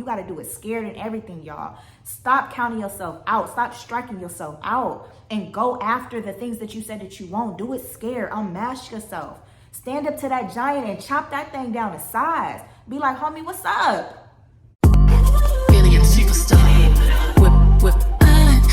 You got to do it scared and everything, y'all. Stop counting yourself out. Stop striking yourself out and go after the things that you said that you won't. Do it scared. Unmask yourself. Stand up to that giant and chop that thing down to size. Be like, homie, what's up? Alien superstar. Whip,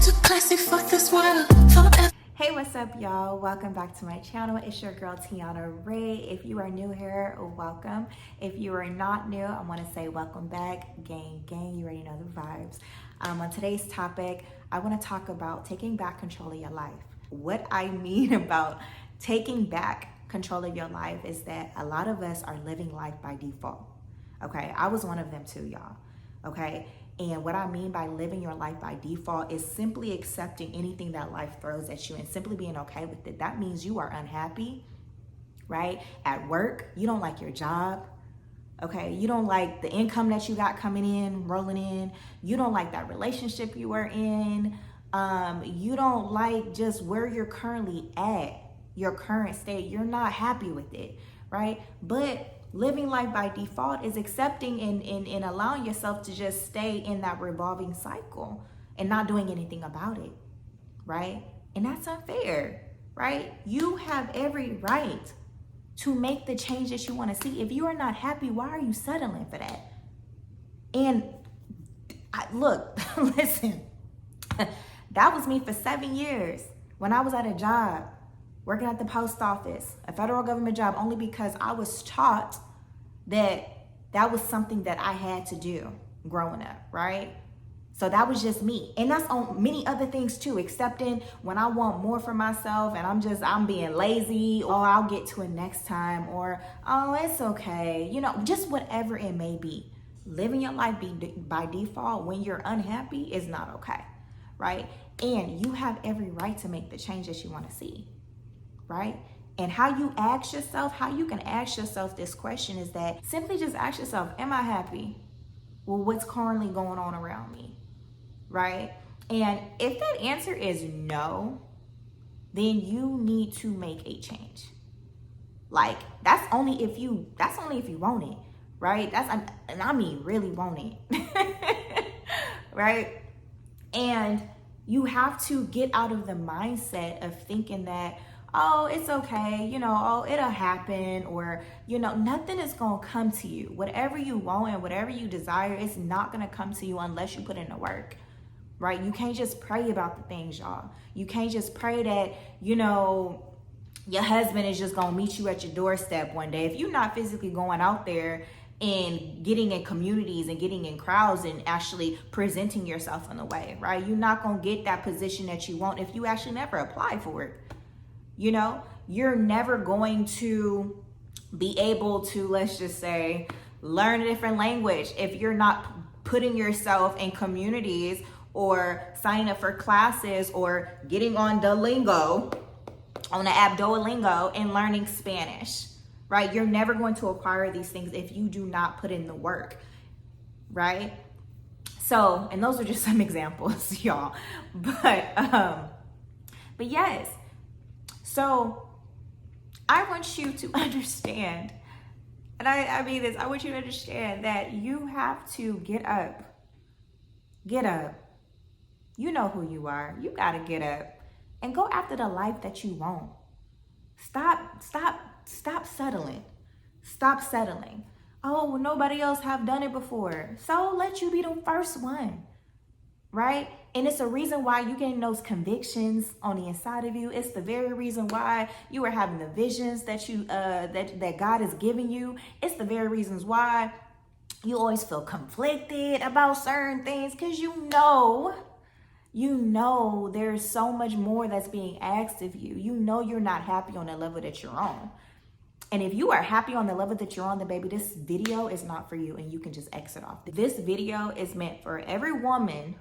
too classy for this world. Forever. Hey, what's up, y'all? Welcome back to my channel. It's your girl Tiana Ray. If you are new here, welcome. If you are not new, I want to say welcome back. Gang, you already know the vibes. On today's topic, I want to talk about taking back control of your life. What I mean about taking back control of your life is that a lot of us are living life by default. Okay, I was one of them too, y'all. Okay, and what I mean by living your life by default is simply accepting anything that life throws at you and simply being okay with it. That means you are unhappy, right? At work, you don't like your job. Okay, you don't like the income that you got coming in, rolling in. You don't like that relationship you are in. You don't like just where you're currently at, your current state. You're not happy with it, right? But living life by default is accepting and allowing yourself to just stay in that revolving cycle and not doing anything about it, right? And that's unfair, right? You have every right to make the change that you want to see. If you are not happy, why are you settling for that? And look, listen, that was me for 7 years when I was at a job, working at the post office, a federal government job, only because I was taught that was something that I had to do growing up, right? So that was just me. And that's on many other things too, accepting when I want more for myself and I'm being lazy, or I'll get to it next time, or, oh, it's okay. You know, just whatever it may be. Living your life by default when you're unhappy is not okay, right? And you have every right to make the change that you want to see, right? And how you can ask yourself this question is that simply just ask yourself, am I happy with what's currently going on around me, right? And if that answer is no, then you need to make a change. Like, that's only if you want it, right? And I mean really want it, right? And you have to get out of the mindset of thinking that, oh, it's okay, you know, oh, it'll happen, or, you know, nothing is going to come to you. Whatever you want and whatever you desire, it's not going to come to you unless you put in the work, right? You can't just pray about the things, y'all. You can't just pray that, you know, your husband is just going to meet you at your doorstep one day. If you're not physically going out there and getting in communities and getting in crowds and actually presenting yourself in a way, right? You're not going to get that position that you want if you actually never apply for it. You know, you're never going to be able to, let's just say, learn a different language if you're not putting yourself in communities or signing up for classes or getting on Duolingo, on the app Duolingo, and learning Spanish, right? You're never going to acquire these things if you do not put in the work, right? So, and those are just some examples, y'all. But yes. So I want you to understand, and I mean this, I want you to understand that you have to get up. Get up. You know who you are. You got to get up and go after the life that you want. Stop settling. Stop settling. Oh, well, nobody else have done it before. So let you be the first one, right? And it's a reason why you getting those convictions on the inside of you. It's the very reason why you are having the visions that you that God is giving you. It's the very reasons why you always feel conflicted about certain things, because you know there's so much more that's being asked of you. You know you're not happy on the level that you're on. And if you are happy on the level that you're on, then baby, this video is not for you and you can just exit off. This video is meant for every woman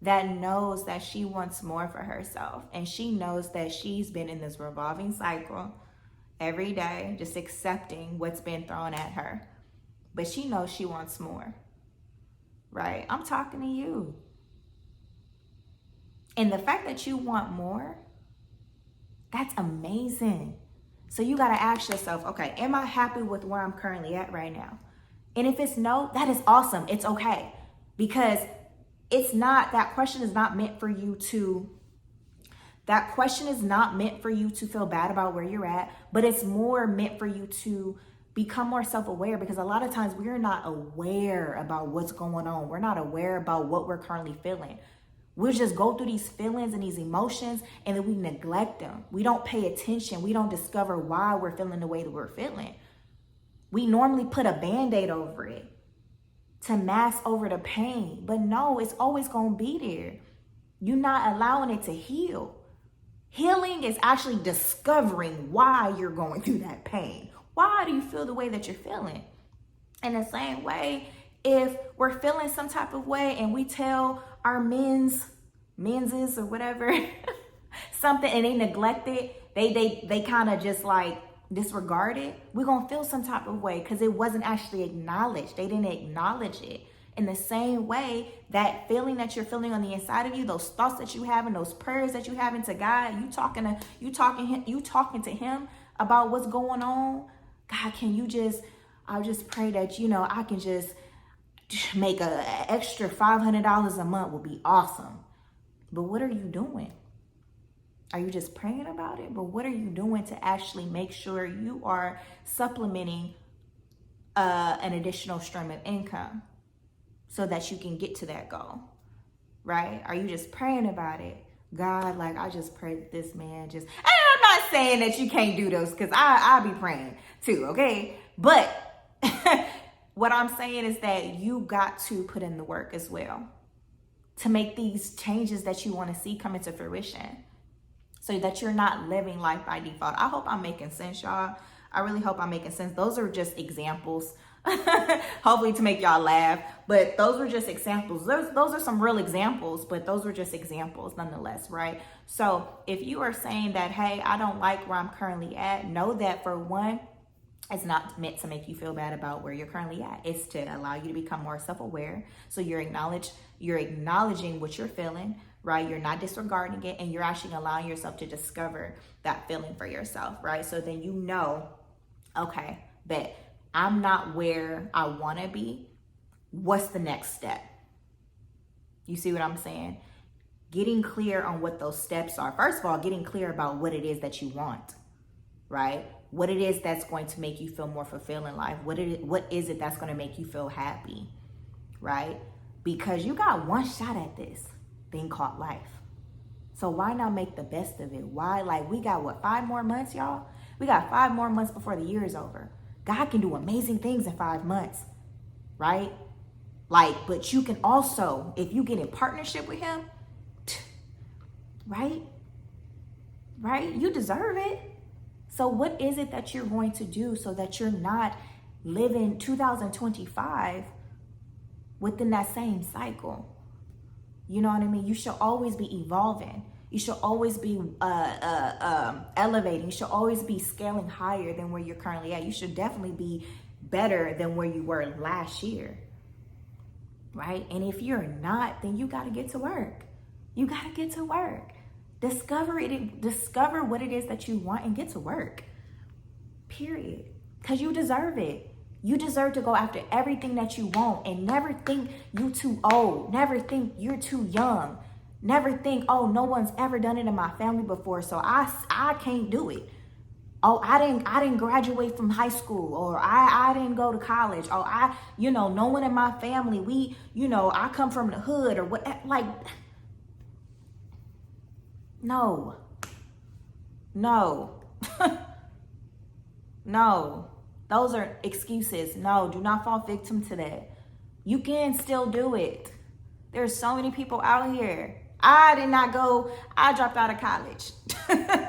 that knows that she wants more for herself. And she knows that she's been in this revolving cycle every day, just accepting what's been thrown at her. But she knows she wants more, right? I'm talking to you. And the fact that you want more, that's amazing. So you got to ask yourself, okay, am I happy with where I'm currently at right now? And if it's no, that is awesome. It's okay. Because it's not, that question is not meant for you to, that question is not meant for you to feel bad about where you're at, but it's more meant for you to become more self-aware, because a lot of times we're not aware about what's going on. We're not aware about what we're currently feeling. We'll just go through these feelings and these emotions, and then we neglect them. We don't pay attention. We don't discover why we're feeling the way that we're feeling. We normally put a Band-Aid over it to mask over the pain, but no, it's always going to be there. You're not allowing it to heal. Healing is actually discovering why you're going through that pain. Why do you feel the way that you're feeling? In the same way, if we're feeling some type of way and we tell our men's or whatever something, and they neglect it, they kind of just like disregard it, we're gonna feel some type of way because it wasn't actually acknowledged. They didn't acknowledge it. In the same way, that feeling that you're feeling on the inside of you, those thoughts that you have and those prayers that you have into God, you talking to him about what's going on. God, I'll just pray that, I can just make a extra $500 a month would be awesome. But what are you doing? Are you just praying about it? But what are you doing to actually make sure you are supplementing an additional stream of income so that you can get to that goal, right? Are you just praying about it? God, like, I just pray that this man just, and I'm not saying that you can't do those, because I'll be praying too, okay? But what I'm saying is that you got to put in the work as well to make these changes that you want to see come into fruition, so that you're not living life by default. I hope I'm making sense, y'all. I really hope I'm making sense. Those are just examples, hopefully to make y'all laugh, but those were just examples. Those are some real examples, but those were just examples nonetheless, right? So if you are saying that, hey, I don't like where I'm currently at, know that for one, it's not meant to make you feel bad about where you're currently at. It's to allow you to become more self-aware. So you're acknowledging what you're feeling, right? You're not disregarding it, and you're actually allowing yourself to discover that feeling for yourself, right? So then you know, okay, bet I'm not where I want to be. What's the next step? You see what I'm saying? Getting clear on what those steps are. First of all, getting clear about what it is that you want, right? What it is that's going to make you feel more fulfilled in life. What is it that's going to make you feel happy, right? Because you got one shot at this thing called life. So why not make the best of it? Why? Like, we got 5 more months, y'all? We got 5 more months before the year is over. God can do amazing things in 5 months, right? Like, but you can also, if you get in partnership with him, right? You deserve it. So what is it that you're going to do so that you're not living 2025 within that same cycle? You know what I mean? You should always be evolving. You should always be elevating. You should always be scaling higher than where you're currently at. You should definitely be better than where you were last year, right? And if you're not, then you got to get to work. You got to get to work. Discover what it is that you want and get to work, period. Because you deserve it. You deserve to go after everything that you want, and never think you too old. Never think you're too young. Never think, oh, no one's ever done it in my family before, so I can't do it. Oh, I didn't graduate from high school, or I didn't go to college. Oh, no one in my family, I come from the hood, or what, like, no. No. Those are excuses. No, do not fall victim to that. You can still do it. There's so many people out here. I dropped out of college.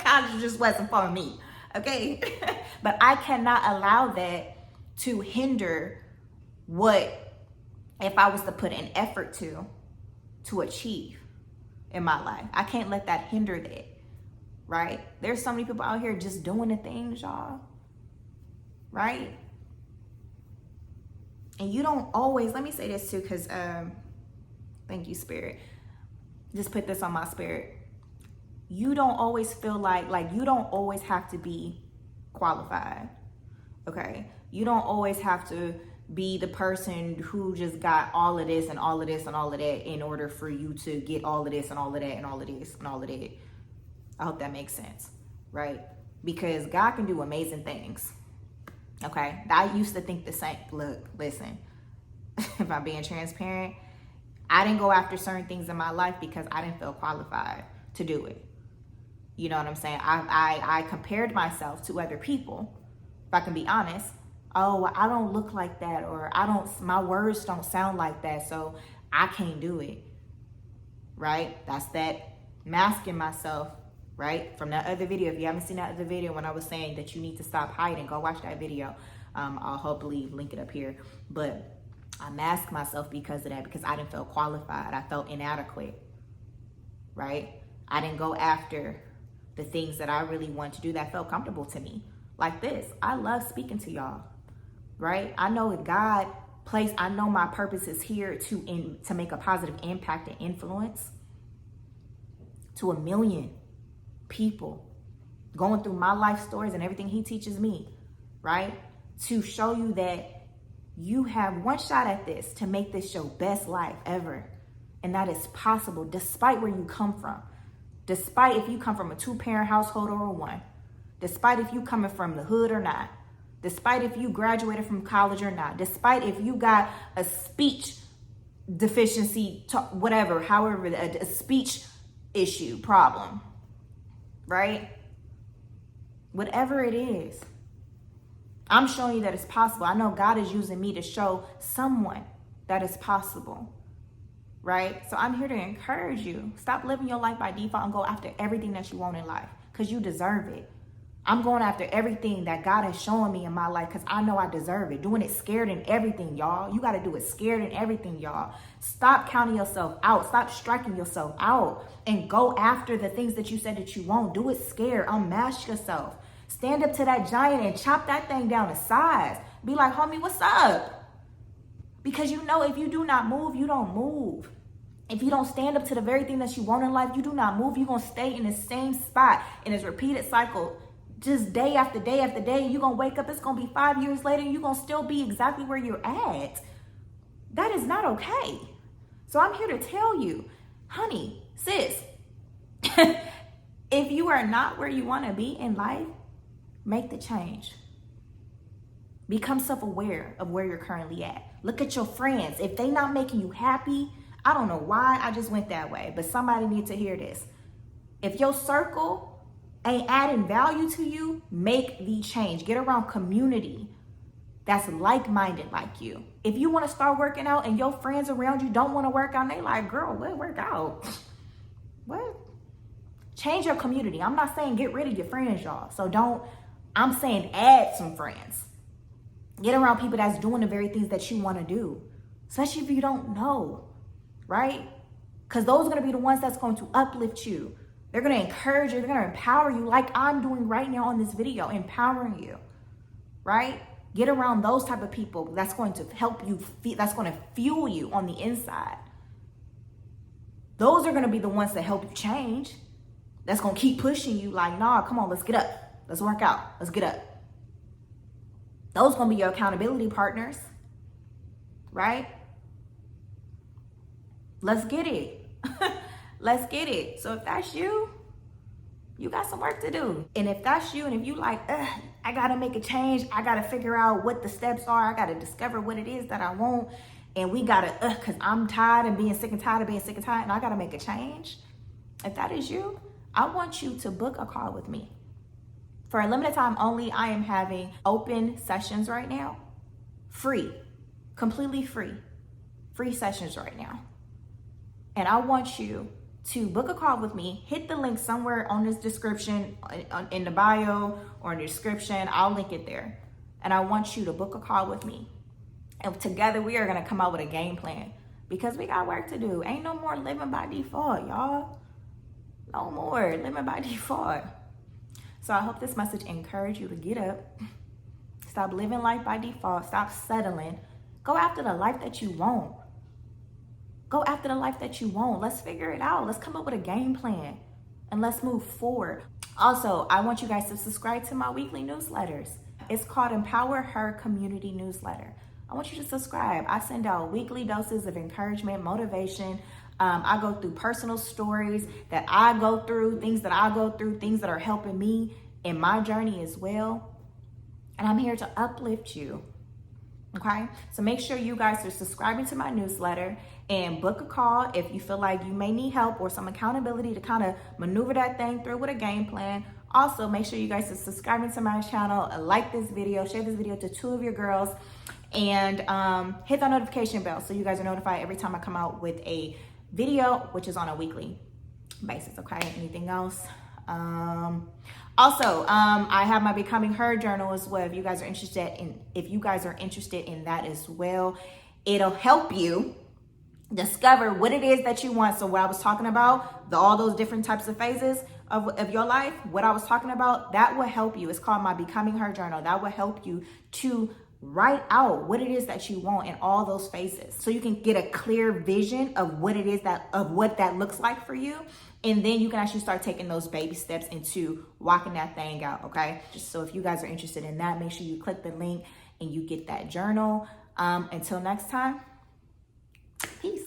College just wasn't for me, okay? But I cannot allow that to hinder what, if I was to put an effort to achieve in my life. I can't let that hinder that, right? There's so many people out here just doing the things, y'all, right? And you don't always, let me say this too, because thank you, Spirit. Just put this on my spirit. You don't always feel like you don't always have to be qualified, okay? You don't always have to be the person who just got all of this and all of this and all of that in order for you to get all of this and all of that and all of this and all of that. I hope that makes sense, right? Because God can do amazing things. Okay, I used to think the same. Look, listen, if I'm being transparent, I didn't go after certain things in my life because I didn't feel qualified to do it. You know what I'm saying? I compared myself to other people. If I can be honest, oh, I don't look like that, or my words don't sound like that, so I can't do it. Right? That's that masking myself, right? From that other video. If you haven't seen that other video when I was saying that you need to stop hiding, go watch that video. I'll hopefully link it up here. But I masked myself because of that, because I didn't feel qualified. I felt inadequate, right? I didn't go after the things that I really want to do that felt comfortable to me. Like this, I love speaking to y'all, right? I know that God placed, I know my purpose is here to make a positive impact and influence to 1 million people, going through my life stories and everything he teaches me, right? To show you that you have one shot at this to make this your best life ever. And that is possible despite where you come from. Despite if you come from a 2-parent household or a 1. Despite if you coming from the hood or not. Despite if you graduated from college or not. Despite if you got a speech deficiency, however, a speech issue, problem, right? Whatever it is, I'm showing you that it's possible. I know God is using me to show someone that it's possible. Right? So I'm here to encourage you. Stop living your life by default and go after everything that you want in life, because you deserve it. I'm going after everything that God has shown me in my life because I know I deserve it. Doing it scared in everything, y'all. You got to do it scared in everything, y'all. Stop counting yourself out. Stop striking yourself out and go after the things that you said that you won't. Do it scared. Unmask yourself. Stand up to that giant and chop that thing down to size. Be like, homie, what's up? Because you know, if you do not move, you don't move. If you don't stand up to the very thing that you want in life, you do not move. You're going to stay in the same spot in this repeated cycle, just day after day after day. You're going to wake up, it's going to be 5 years later, and you're going to still be exactly where you're at. That is not okay. So I'm here to tell you, honey, sis, if you are not where you want to be in life, make the change. Become self-aware of where you're currently at. Look at your friends. If they not making you happy, I don't know why I just went that way, but somebody needs to hear this. If your circle ain't adding value to you, make the change. Get around community that's like-minded like you. If you want to start working out and your friends around you don't want to work out, and they like, girl, what work out? What? Change your community. I'm not saying get rid of your friends, y'all. I'm saying add some friends. Get around people that's doing the very things that you want to do, especially if you don't know, right? Because those are going to be the ones that's going to uplift you. They're going to encourage you. They're going to empower you like I'm doing right now on this video, empowering you, right? Get around those type of people that's going to help you, that's going to fuel you on the inside. Those are going to be the ones that help you change. That's going to keep pushing you like, nah, come on, let's get up. Let's work out. Let's get up. Those going to be your accountability partners, right? Let's get it. Let's get it. So if that's you, you got some work to do. And if that's you, and if you like, I got to make a change. I got to figure out what the steps are. I got to discover what it is that I want. And we got to, because I'm tired and being sick and tired of being sick and tired, and I got to make a change. If that is you, I want you to book a call with me. For a limited time only, I am having open sessions right now. Free. Completely free. Free sessions right now. And I want you to book a call with me. Hit the link somewhere on this description, in the bio or in the description. I'll link it there. And I want you to book a call with me. And together we are going to come up with a game plan, because we got work to do. Ain't no more living by default, y'all. No more living by default. So I hope this message encouraged you to get up. Stop living life by default. Stop settling. Go after the life that you want. Go after the life that you want. Let's figure it out. Let's come up with a game plan and let's move forward. Also, I want you guys to subscribe to my weekly newsletters. It's called Empower Her Community Newsletter. I want you to subscribe. I send out weekly doses of encouragement, motivation. I go through personal stories that I go through, things that I go through, things that are helping me in my journey as well. And I'm here to uplift you. Okay, so make sure you guys are subscribing to my newsletter and book a call if you feel like you may need help or some accountability to kind of maneuver that thing through with a game plan. Also, make sure you guys are subscribing to my channel, like this video, share this video to 2 of your girls, and hit that notification bell so you guys are notified every time I come out with a video, which is on a weekly basis. Okay, anything else? Also, I have my Becoming Her journal as well. If you guys are interested in that as well, it'll help you discover what it is that you want. So what I was talking about, all those different types of phases of your life, what I was talking about, that will help you. It's called my Becoming Her journal. That will help you to write out what it is that you want in all those phases, so you can get a clear vision of what it is of what that looks like for you. And then you can actually start taking those baby steps into walking that thing out, okay? Just so if you guys are interested in that, make sure you click the link and you get that journal. Until next time, peace.